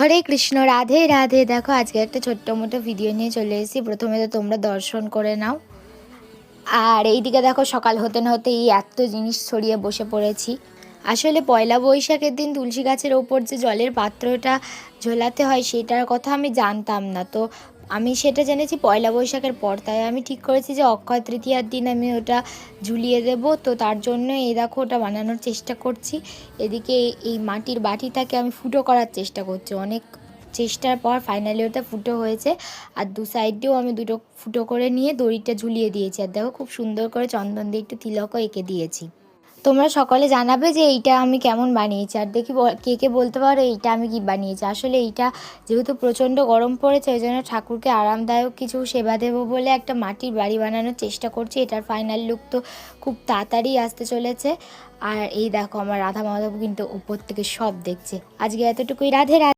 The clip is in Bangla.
হরে কৃষ্ণ, রাধে রাধে। দেখো আজকে একটা ছোট্ট মোটো ভিডিও নিয়ে চলে এসেছি। প্রথমে তো তোমরা দর্শন করে নাও। আর এইদিকে দেখো সকাল হতে না হতে এই এত জিনিস ছড়িয়ে বসে পড়েছি। আসলে পয়লা বৈশাখের দিন তুলসী গাছের ওপর যে জলের পাত্রটা ঝোলাতে হয় সেটার কথা আমি জানতাম না। তো আমি সেটা জেনেছি পয়লা বৈশাখের পর, তাই আমি ঠিক করেছি যে অক্ষয় তৃতীয়ার দিন আমি ওটা ঝুলিয়ে দেবো। তো তার জন্য এই দেখো ওটা বানানোর চেষ্টা করছি। এদিকে এই মাটির বাটিটাকে আমি ফুটো করার চেষ্টা করছি। অনেক চেষ্টার পর ফাইনালি ওটা ফুটো হয়েছে। আর দু সাইডেও আমি দুটো ফুটো করে নিয়ে দড়িটা ঝুলিয়ে দিয়েছি। আর দেখো খুব সুন্দর করে চন্দন দিয়ে একটু তিলকও এঁকে দিয়েছি। তোমরা সকলে জানাবে যে এইটা আমি কেমন বানিয়েছি, আর দেখি কে কে বলতে পারো এইটা আমি কি বানিয়েছি। আসলে এইটা যেহেতু প্রচণ্ড গরম পড়েছে ওই জন্য ঠাকুরকে আরামদায়ক কিছু সেবা দেবো বলে একটা মাটির বাড়ি বানানোর চেষ্টা করছি। এটার ফাইনাল লুক তো খুব তাড়াতাড়ি আসতে চলেছে। আর এই দেখো আমার রাধা মাধব কিন্তু উপর থেকে সব দেখছে। আজকে এতটুকুই। রাধে রাধে।